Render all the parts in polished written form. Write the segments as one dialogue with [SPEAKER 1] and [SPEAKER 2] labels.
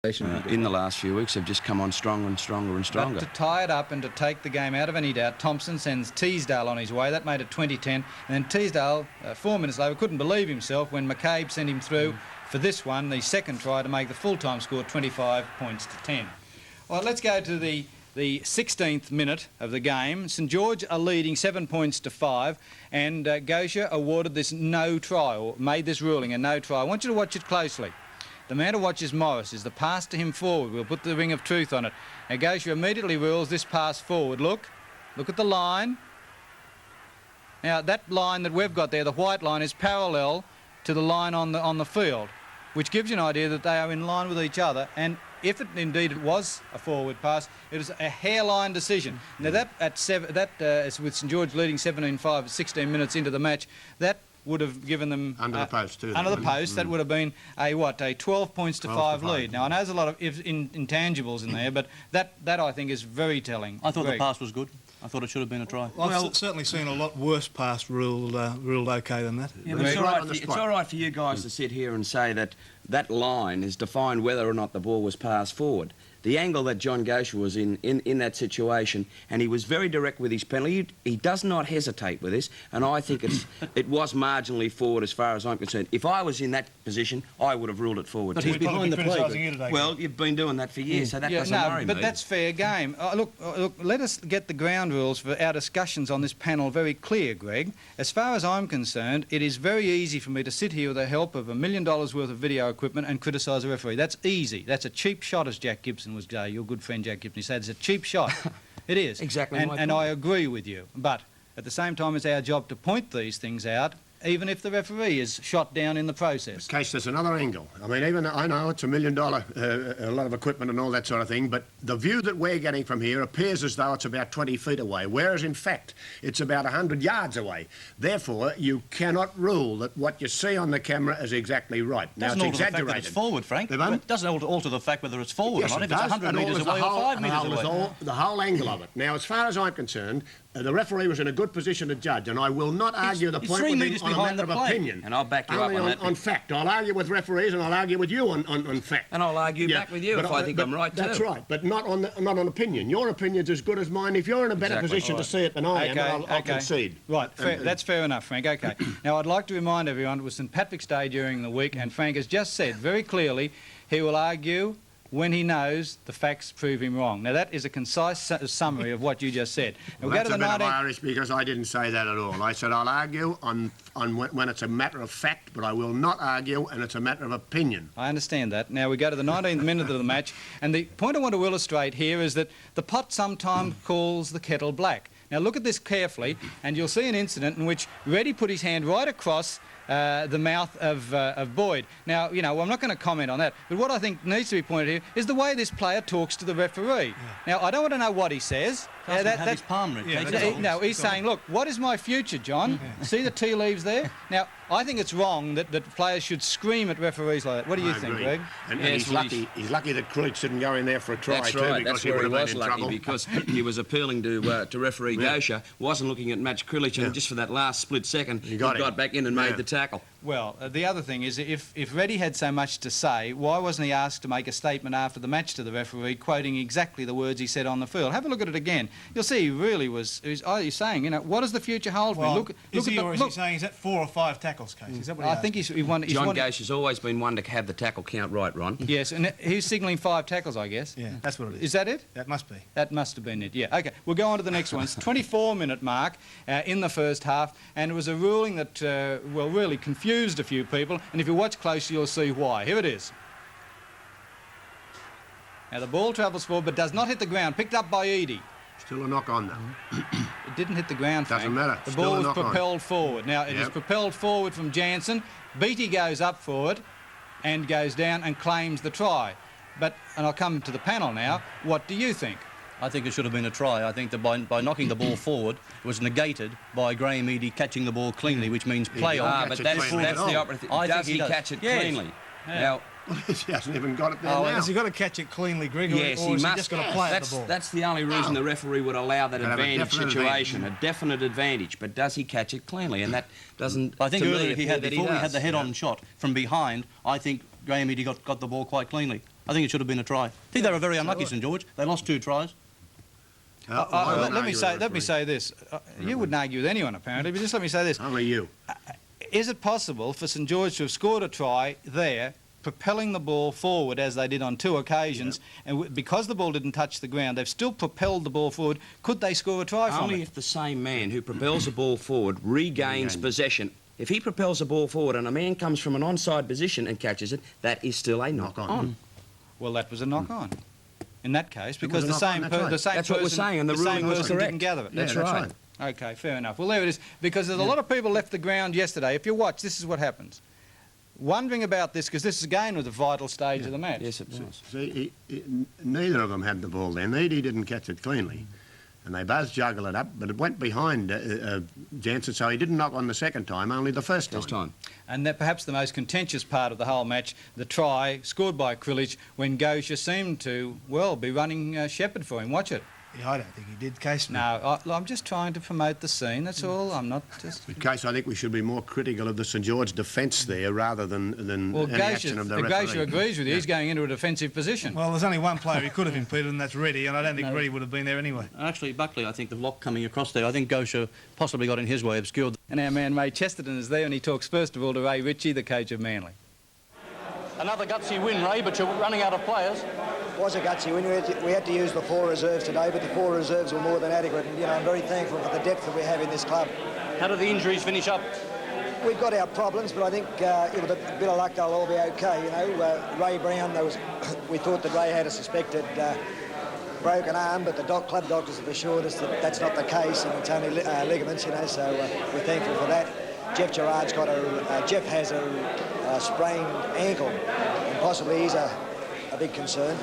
[SPEAKER 1] in the last few weeks have just come on stronger and stronger and stronger.
[SPEAKER 2] But to tie it up and to take the game out of any doubt, Thompson sends Teasdale on his way. That made it 20-10. And then Teasdale, 4 minutes later, couldn't believe himself when McCabe sent him through for this one, the second try, to make the full-time score 25 points to 10. Well, let's go to the 16th minute of the game. St George are leading 7 points to 5, and Gosha awarded this no try, or made this ruling a no try. I want you to watch it closely. The man who watches Morris is the pass to him forward. We'll put the ring of truth on it. Now Gosha immediately rules this pass forward. Look at the line. Now that line that we've got there, the white line, is parallel to the line on the field, which gives you an idea that they are in line with each other. And if it indeed it was a forward pass, it was a hairline decision. Now that is with St George leading 17-5 at 16 minutes into the match, that would have given them
[SPEAKER 3] under the post too.
[SPEAKER 2] Under the post, that would have been a 12 points to 5 lead. Now I know there's a lot of intangibles in there, but that I think is very telling.
[SPEAKER 4] I thought the pass was good. I thought it should have been a try.
[SPEAKER 5] I've certainly seen a lot worse pass ruled okay than that.
[SPEAKER 1] Yeah, but it's all right for you guys to sit here and say that that line is defined whether or not the ball was passed forward. The angle that John Gosha was in that situation, and he was very direct with his penalty. He does not hesitate with this, and I think it was marginally forward as far as I'm concerned. If I was in that position, I would have ruled it forward.
[SPEAKER 4] But he's behind the play.
[SPEAKER 1] Well, you've been doing that for years, so that doesn't worry me.
[SPEAKER 2] But that's fair game. Look, let us get the ground rules for our discussions on this panel very clear, Greg. As far as I'm concerned, it is very easy for me to sit here with the help of $1 million worth of video equipment and criticise a referee. That's easy. That's a cheap shot, as Jack Gibson was your good friend Jack Gibson said. It's a cheap shot. It is.
[SPEAKER 1] Exactly.
[SPEAKER 2] And I agree with you. But at the same time, it's our job to point these things out, even if the referee is shot down in the process.
[SPEAKER 3] In case there's another angle. I mean, even I know it's $1 million, a lot of equipment and all that sort of thing, but the view that we're getting from here appears as though it's about 20 feet away, whereas in fact it's about 100 yards away. Therefore, you cannot rule that what you see on the camera is exactly right. Now, it's exaggerated.
[SPEAKER 4] The fact that it's forward, Frank. It doesn't alter the fact whether it's forward or not. If it's 100 metres away or 5 metres away.
[SPEAKER 3] The whole angle of it. Now, as far as I'm concerned, the referee was in a good position to judge, and I will not argue the point with him on a matter of opinion.
[SPEAKER 1] And I'll back you up on that.
[SPEAKER 3] On fact. I'll argue with referees, and I'll argue with you on fact.
[SPEAKER 1] And I'll argue back with you if I think I'm right too.
[SPEAKER 3] That's right, but not on opinion. Your opinion's as good as mine. If you're in a better position to see it than I am, I'll concede.
[SPEAKER 2] Right, that's fair enough, Frank. Okay. Now, I'd like to remind everyone it was St Patrick's Day during the week, and Frank has just said very clearly he will argue when he knows the facts prove him wrong. Now, that is a concise summary of what you just said.
[SPEAKER 3] Well, that's a bit of Irish, because I didn't say that at all. I said I'll argue on when it's a matter of fact, but I will not argue and it's a matter of opinion.
[SPEAKER 2] I understand that. Now, we go to the 19th minute of the match, and the point I want to illustrate here is that the pot sometimes calls the kettle black. Now, look at this carefully, and you'll see an incident in which Reddy put his hand right across the mouth of Boyd. Now, you know, I'm not going to comment on that, but what I think needs to be pointed here is the way this player talks to the referee. Now, I don't want to know what he says.
[SPEAKER 4] Have his palm read.
[SPEAKER 2] No, he's saying, look, what is my future, John? See the tea leaves there? Now, I think it's wrong that players should scream at referees like that. What do you think, Greg?
[SPEAKER 3] And he's lucky that Kreutz didn't go in there for a try
[SPEAKER 1] that's
[SPEAKER 3] too,
[SPEAKER 1] right,
[SPEAKER 3] because
[SPEAKER 1] that's where he was lucky,
[SPEAKER 3] trouble.
[SPEAKER 1] because he was appealing to referee Gosha, wasn't looking at Match Krilich, and just for that last split second, he got back in and made the tackle.
[SPEAKER 2] Well, the other thing is, if Reddy had so much to say, why wasn't he asked to make a statement after the match to the referee, quoting exactly the words he said on the field? Have a look at it again. You'll see he really was. He's saying, you know, what does the future hold for me? Look,
[SPEAKER 5] is he saying is that 4 or 5 tackles, Case? Is that what
[SPEAKER 2] I think he won.
[SPEAKER 1] John Gosha's always been one to have the tackle count right, Ron.
[SPEAKER 2] Yes, and he's signalling 5 tackles, I guess.
[SPEAKER 5] Yeah, that's what it is.
[SPEAKER 2] Is that it?
[SPEAKER 5] That must be.
[SPEAKER 2] That must have been it. Yeah. Okay. We'll go on to the next one. It's 24-minute mark in the first half, and it was a ruling that well, really confused a few people. And if you watch closely, you'll see why. Here it is. Now, the ball travels forward but does not hit the ground. Picked up by Eadie.
[SPEAKER 3] Still a knock on, though.
[SPEAKER 2] It didn't hit the ground, Frank.
[SPEAKER 3] Doesn't matter.
[SPEAKER 2] The ball was propelled forward. Now, it is propelled forward from Jansen. Beattie goes up for it and goes down and claims the try. But, and I'll come to the panel now, what do you think?
[SPEAKER 4] I think it should have been a try. I think that by knocking the ball forward, it was negated by Graham Eadie catching the ball cleanly, which means play on.
[SPEAKER 1] But that's the operative. Does he catch it cleanly? Now,
[SPEAKER 3] he hasn't even got it there now.
[SPEAKER 5] Has he got to catch it cleanly, Greg?
[SPEAKER 1] Yes,
[SPEAKER 5] or
[SPEAKER 1] he
[SPEAKER 5] is
[SPEAKER 1] must.
[SPEAKER 5] He just got to play at the ball?
[SPEAKER 1] That's the only reason the referee would allow that advantage situation, a definite advantage. But does he catch it cleanly? And that doesn't.
[SPEAKER 4] I think earlier before he had the
[SPEAKER 1] does.
[SPEAKER 4] head-on shot from behind, I think Graham Eadie got the ball quite cleanly. I think it should have been a try. I think they were very unlucky, St George. They lost 2 tries.
[SPEAKER 2] Let me say this. You wouldn't argue with anyone, apparently, but just let me say this.
[SPEAKER 3] Only you.
[SPEAKER 2] Is it possible for St George to have scored a try there, propelling the ball forward as they did on 2 occasions, and because the ball didn't touch the ground, they've still propelled the ball forward? Could they score a try from it?
[SPEAKER 1] Only if the same man who propels the ball forward regains possession. If he propels the ball forward and a man comes from an onside position and catches it, that is still a knock-on.
[SPEAKER 2] Well, that was a knock-on. In that case, because the same person
[SPEAKER 1] That's what we're saying, and the ruling was correct.
[SPEAKER 2] didn't gather it.
[SPEAKER 3] That's right.
[SPEAKER 2] Okay, fair enough. Well, there it is. Because there's a lot of people left the ground yesterday. If you watch, this is what happens. Wondering about this, because this again was a vital stage of the match.
[SPEAKER 1] Yes, it was.
[SPEAKER 3] See, neither of them had the ball then. Needy didn't catch it cleanly. And they both juggled it up, but it went behind Jansen, so he didn't knock on the second time, only the first time.
[SPEAKER 2] And that perhaps the most contentious part of the whole match, the try scored by Krillage when Gosha seemed to, well, be running shepherd for him. Watch it.
[SPEAKER 5] Yeah, I don't think he did, Case.
[SPEAKER 2] No, I'm just trying to promote the scene, that's all. I'm not just...
[SPEAKER 3] In case, I think we should be more critical of the St George defence there rather than any action of the referee.
[SPEAKER 2] Gosha agrees with you. He's going into a defensive position.
[SPEAKER 5] Well, there's only one player he could have impeded, and that's Reddy, and I don't think Reddy would have been there anyway.
[SPEAKER 4] Actually, Buckley, I think the lock coming across there, I think Gosha possibly got in his way, obscured.
[SPEAKER 2] And our man Ray Chesterton is there, and he talks first of all to Ray Ritchie, the coach of Manly.
[SPEAKER 4] Another gutsy win, Ray, but you're running out of players.
[SPEAKER 6] It was a gutsy win. We had to use the 4 reserves today, but the 4 reserves were more than adequate. And, I'm very thankful for the depth that we have in this club.
[SPEAKER 4] How do the injuries finish up?
[SPEAKER 6] We've got our problems, but I think with a bit of luck they'll all be okay. Ray Brown, we thought that Ray had a suspected broken arm, but the club doctors have assured us that that's not the case, and it's only ligaments, so we're thankful for that. Jeff Gerard's got Jeff has a sprained ankle, and possibly he's a big concern.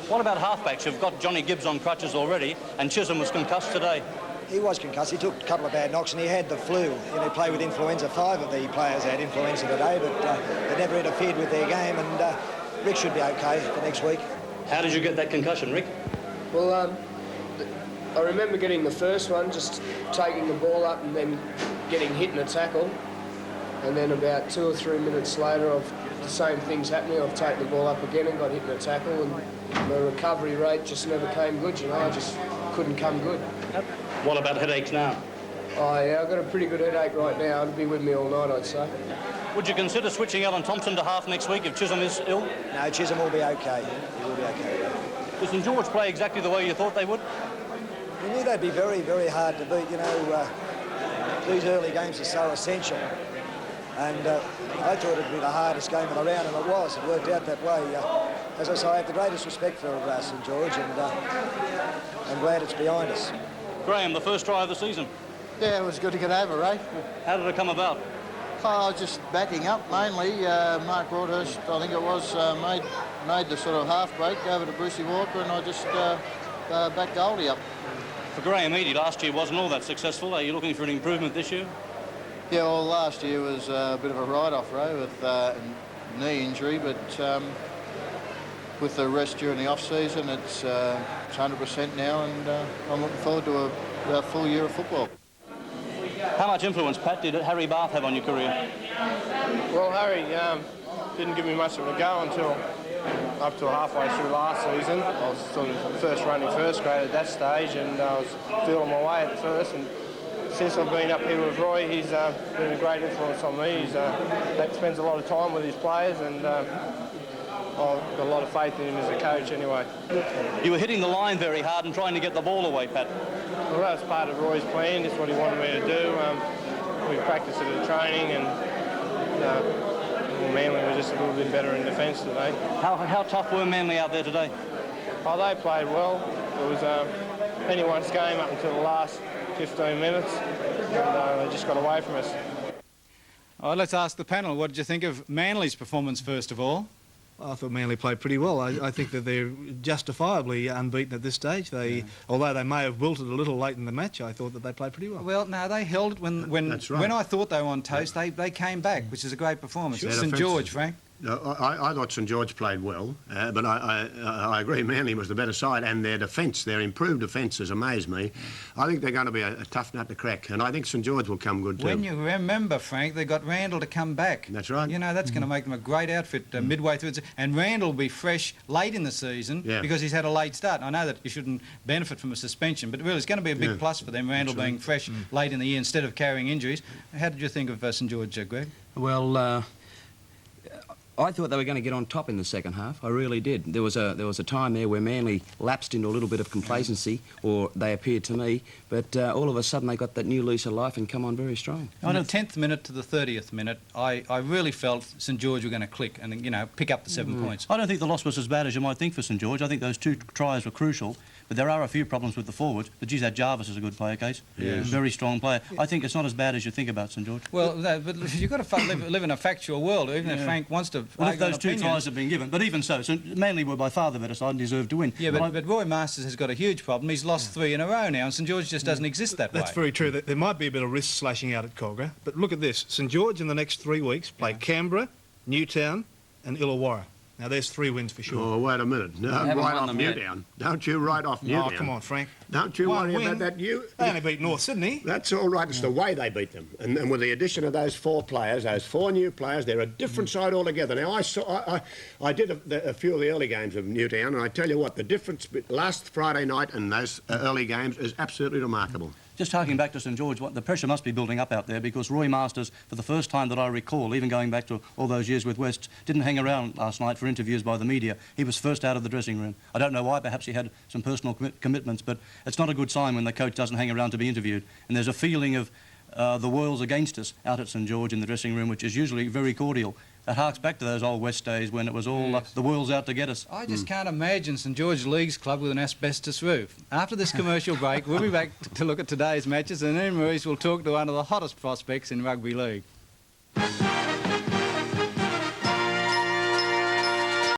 [SPEAKER 4] What about halfbacks? You've got Johnny Gibbs on crutches already, and Chisholm was concussed today.
[SPEAKER 6] He was concussed. He took a couple of bad knocks, and he had the flu. He played with influenza. 5 of the players had influenza today, but it never interfered with their game, and Rick should be okay for next week.
[SPEAKER 4] How did you get that concussion, Rick?
[SPEAKER 7] Well, I remember getting the first one, just taking the ball up and then getting hit in a tackle, and then about 2 or 3 minutes later, the same thing's happening. I've taken the ball up again and got hit in a tackle, and the recovery rate just never came good. I just couldn't come good.
[SPEAKER 4] What about headaches now?
[SPEAKER 7] Oh yeah, I've got a pretty good headache right now. It'll be with me all night, I'd say.
[SPEAKER 4] Would you consider switching Alan Thompson to half next week if Chisholm is ill?
[SPEAKER 6] No, Chisholm will be okay. He will be okay.
[SPEAKER 4] Does St George play exactly the way you thought they would?
[SPEAKER 6] We knew they'd be very, very hard to beat. These early games are so essential. And I thought it'd be the hardest game of the round, and it was. It worked out that way. As I say, I have the greatest respect for St George, and I'm glad it's behind us.
[SPEAKER 4] Graham, the first try of the season.
[SPEAKER 8] Yeah, it was good to get over, Ray.
[SPEAKER 4] How did it come about?
[SPEAKER 8] I was just backing up mainly. Mark Broadhurst, I think it was, made the sort of half break over to Brucey Walker, and I just backed Goldie up.
[SPEAKER 4] For Graham Eady, last year wasn't all that successful. Are you looking for an improvement this year?
[SPEAKER 8] Yeah, well, last year was a bit of a write-off, Ray, with knee injury, but with the rest during the off-season, it's 100% now, and I'm looking forward to a full year of football.
[SPEAKER 4] How much influence, Pat, did Harry Barth have on your career?
[SPEAKER 7] Well, Harry didn't give me much of a go until up to halfway through last season. I was sort of running first grade at that stage, and I was feeling my way at first. And since I've been up here with Roy, he's been a great influence on me. He spends a lot of time with his players, and I've got a lot of faith in him as a coach anyway.
[SPEAKER 4] You were hitting the line very hard and trying to get the ball away, Pat.
[SPEAKER 7] Well, that was part of Roy's plan. It's what he wanted me to do. We practiced it at training, and Manly were just a little bit better in defence today.
[SPEAKER 4] How tough were Manly out there today?
[SPEAKER 7] Oh, they played well. It was anyone's game up until the last 15 minutes, and they just got away from us.
[SPEAKER 2] All right, let's ask the panel. What did you think of Manly's performance, first of all?
[SPEAKER 5] I thought Manly played pretty well. I think that they're justifiably unbeaten at this stage. Although they may have wilted a little late in the match, I thought that they played pretty well.
[SPEAKER 2] Well, no, they held it when
[SPEAKER 3] That's right.
[SPEAKER 2] when I thought they were on toast, they came back, which is a great performance.
[SPEAKER 3] Sure.
[SPEAKER 2] St George, Frank.
[SPEAKER 3] I thought St George played well, but I agree Manly was the better side, and their defence, their improved defence has amazed me. I think they're going to be a tough nut to crack, and I think St George will come good too.
[SPEAKER 2] When you remember, Frank, they got Randall to come back.
[SPEAKER 3] That's right.
[SPEAKER 2] You know, that's going to make them a great outfit midway through. And Randall will be fresh late in the season because he's had a late start. I know that you shouldn't benefit from a suspension, but really it's going to be a big plus for them, Randall being fresh late in the year instead of carrying injuries. How did you think of St George, Greg?
[SPEAKER 1] Well, I thought they were going to get on top in the second half. I really did. There was a time there where Manly lapsed into a little bit of complacency, or they appeared to me, but all of a sudden they got that new lease of life and come on very strong.
[SPEAKER 2] On the 10th minute to the 30th minute, I really felt St George were going to click and, you know, pick up the 7 points.
[SPEAKER 4] I don't think the loss was as bad as you might think for St George. I think those 2 tries were crucial, but there are a few problems with the forwards. But geez, that Jarvis is a good player, Case.
[SPEAKER 3] Yes.
[SPEAKER 4] Very strong player. I think it's not as bad as you think about St George.
[SPEAKER 2] Well, but you've got to live in a factual world, even if Frank wants to.
[SPEAKER 4] Well, if those 2 tries have been given, but even so, Manly were by far the better side and deserved to win.
[SPEAKER 2] Yeah, but Roy Masters has got a huge problem. He's lost 3 in a row now, and St George just doesn't exist that way.
[SPEAKER 5] That's very true. There might be a bit of wrist slashing out at Cogra, but look at this. St George in the next 3 weeks play Canberra, Newtown and Illawarra. Now, there's 3 wins for sure.
[SPEAKER 3] Oh, wait a minute. No,
[SPEAKER 1] haven't
[SPEAKER 3] right
[SPEAKER 1] won
[SPEAKER 3] off
[SPEAKER 1] them yet.
[SPEAKER 3] Newtown. Don't you write off Newtown.
[SPEAKER 5] Oh, come on, Frank.
[SPEAKER 3] Don't you
[SPEAKER 5] One
[SPEAKER 3] worry
[SPEAKER 5] win.
[SPEAKER 3] about that.
[SPEAKER 5] They only beat North Sydney.
[SPEAKER 3] That's all right. It's the way they beat them. And with the addition of those 4 players, those 4 new players, they're a different side altogether. Now, I did a few of the early games of Newtown, and I tell you what, the difference last Friday night and those early games is absolutely remarkable.
[SPEAKER 4] Just harking back to St George, the pressure must be building up out there because Roy Masters, for the first time that I recall, even going back to all those years with Wests, didn't hang around last night for interviews by the media. He was first out of the dressing room. I don't know why, perhaps he had some personal commitments, but it's not a good sign when the coach doesn't hang around to be interviewed. And there's a feeling of the world's against us out at St George in the dressing room, which is usually very cordial. It harks back to those old West days when it was all the world's out to get us.
[SPEAKER 2] I just can't imagine St George League's club with an asbestos roof. After this commercial break, we'll be back to look at today's matches, and then Maurice will talk to one of the hottest prospects in rugby league.